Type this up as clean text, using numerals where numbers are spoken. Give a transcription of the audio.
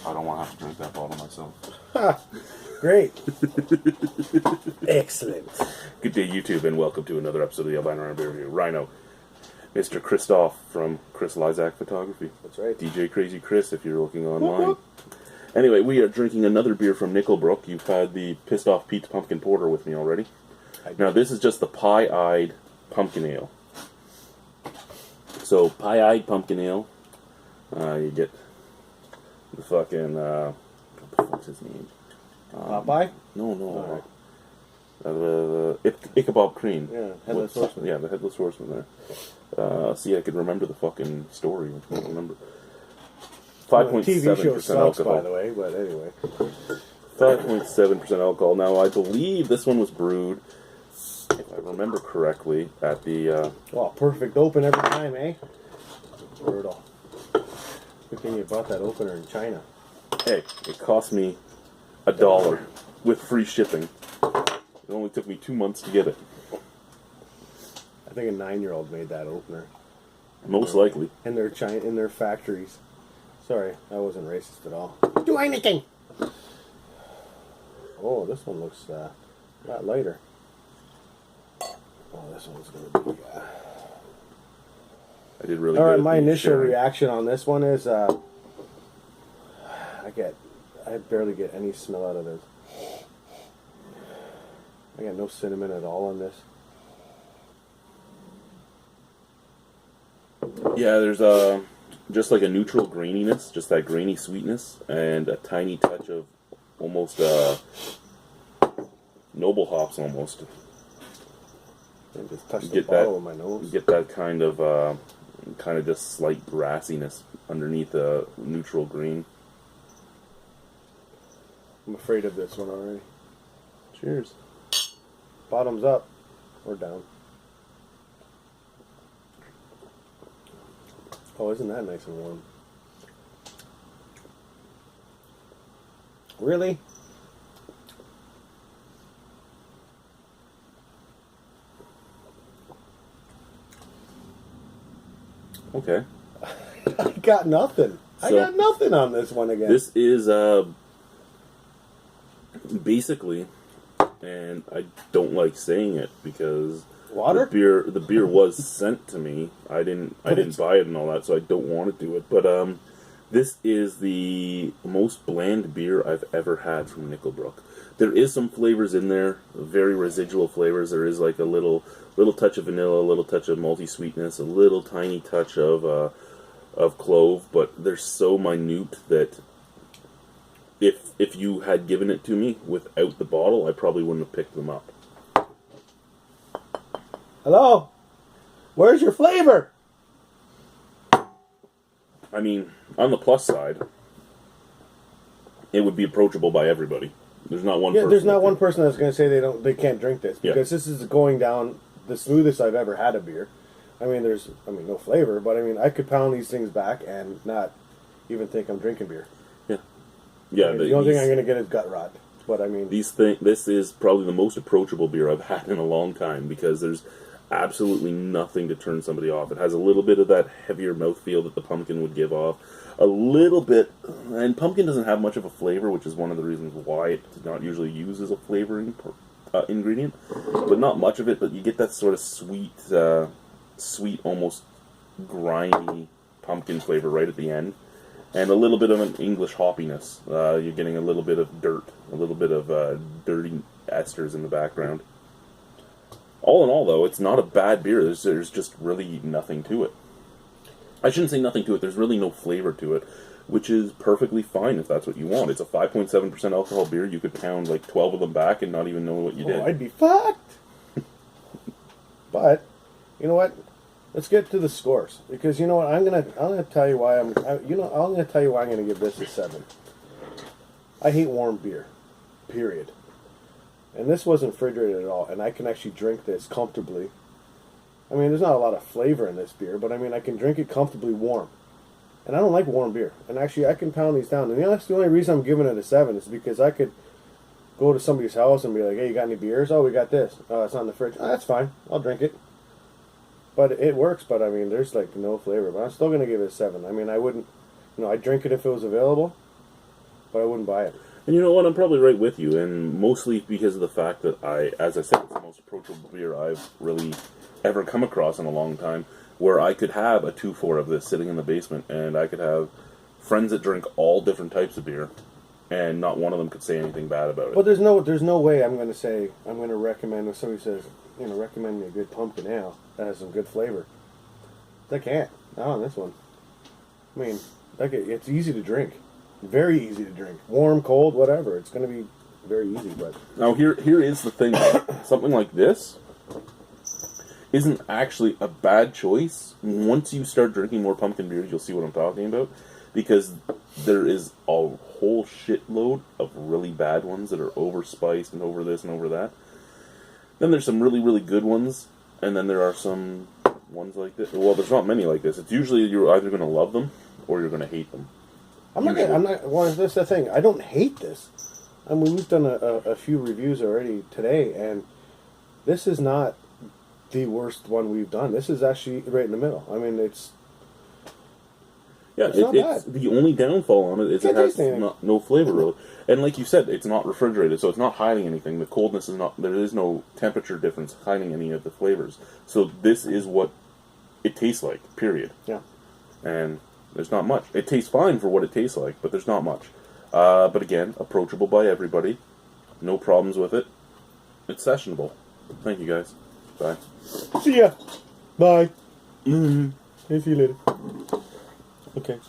I don't want to have to drink that bottle myself. Ha! Great. Excellent. Good day, YouTube, and welcome to another episode of the Albino Rhino Beer Review. Rhino, Mr. Christoph from Chris Lysak Photography. That's right. DJKrazyChris if you're looking online. Anyway, we are drinking another beer from Brook. You've had the Pissed Off Pete's Pumpkin Porter with me already. Now, this is just the Pie-Eyed Pumpkin Ale. So, Pie-Eyed Pumpkin Ale, you get the fucking, what the fuck's his name? Popeye? No. The Ichabod Crane. Yeah, Headless Horseman. Yeah, the Headless Horseman there. See, I could remember the fucking story. I can't remember. 5.7% TV show sucks, alcohol. by the way, but anyway. 5.7% alcohol. Now, I believe this one was brewed, if I remember correctly, at the... Well, perfect open every time, eh? Brutal. Good thing you bought that opener in China. Hey, it cost me $1 with free shipping. It only took me 2 months to get it. I think a 9-year-old made that opener. Most likely. In their factories. Sorry, I wasn't racist at all. Do anything! Oh, this one looks a lot lighter. Oh, this one's going to be... I did really all good. right, my initial sharing. reaction on this one is I barely get any smell out of this. I got no cinnamon at all on this. Yeah, there's just like a neutral graininess, just that grainy sweetness, and a tiny touch of almost noble hops almost. I just touched the bottle with my nose. You get that kind of just slight grassiness underneath the neutral green. I'm afraid of this one already. Cheers. Bottoms up or down. Oh, isn't that nice and warm? Really? Okay. I got nothing. I got nothing on this one again. This is basically, and I don't like saying it because water. The beer was sent to me. I didn't buy it and all that, so I don't want to do it. But this is the most bland beer I've ever had from Brook. There is some flavors in there, very residual flavors. There is like a little touch of vanilla, a little touch of malty sweetness, a little tiny touch of clove, but they're so minute that if you had given it to me without the bottle, I probably wouldn't have picked them up. Hello? Where's your flavor? I mean, on the plus side, it would be approachable by everybody. There's not one. Yeah, there's not one person that's going to say they can't drink this because this is going down the smoothest I've ever had a beer. I mean, no flavor, but I mean, I could pound these things back and not even think I'm drinking beer. Yeah. I mean, the only thing I'm going to get is gut rot. But I mean, this is probably the most approachable beer I've had in a long time because there's absolutely nothing to turn somebody off. It has a little bit of that heavier mouthfeel that the pumpkin would give off. A little bit, and pumpkin doesn't have much of a flavor, which is one of the reasons why it's not usually used as a flavoring ingredient. But not much of it, but you get that sort of sweet, almost grimy pumpkin flavor right at the end. And a little bit of an English hoppiness. You're getting a little bit of dirt, a little bit of dirty esters in the background. All in all, though, it's not a bad beer. There's just really nothing to it. I shouldn't say nothing to it. There's really no flavor to it, which is perfectly fine if that's what you want. It's a 5.7% alcohol beer. You could pound like 12 of them back and not even know what you did. I'd be fucked. But you know what? Let's get to the scores because you know what? I'm gonna tell you why I'm gonna tell you why I'm gonna give this a 7. I hate warm beer, period. And this wasn't refrigerated at all, and I can actually drink this comfortably. I mean, there's not a lot of flavor in this beer, but I mean, I can drink it comfortably warm. And I don't like warm beer. And actually, I can pound these down. And that's the only reason I'm giving it a 7 is because I could go to somebody's house and be like, hey, you got any beers? Oh, we got this. Oh, it's not in the fridge. Oh, that's fine. I'll drink it. But it works, but I mean, there's like no flavor. But I'm still going to give it a 7. I mean, I wouldn't, I'd drink it if it was available. but I wouldn't buy it. And you know what? I'm probably right with you, and mostly because of the fact that as I said, it's the most approachable beer I've really ever come across in a long time, where I could have a 2-4 of this sitting in the basement, and I could have friends that drink all different types of beer, and not one of them could say anything bad about it. Well, there's no way I'm going to recommend, if somebody says, recommend me a good pumpkin ale that has some good flavor. They can't. Not on this one. I mean, it's easy to drink. Very easy to drink. Warm, cold, whatever. It's going to be very easy. But now here is the thing. Something like this isn't actually a bad choice. Once you start drinking more pumpkin beers, you'll see what I'm talking about. Because there is a whole shitload of really bad ones that are overspiced and over this and over that. Then there's some really, really good ones. And then there are some ones like this. Well, there's not many like this. It's usually you're either going to love them or you're going to hate them. Well, that's the thing. I don't hate this. I mean, we've done a few reviews already today, and this is not the worst one we've done. This is actually right in the middle. I mean, it's not bad. The only downfall on it is it has no flavor really. And like you said, it's not refrigerated, so it's not hiding anything. The coldness is not, there is no temperature difference hiding any of the flavors. So this is what it tastes like, period. Yeah. And there's not much. It tastes fine for what it tastes like, but there's not much. But again, approachable by everybody. No problems with it. It's sessionable. Thank you, guys. Bye. See ya. Bye. See you later. Okay.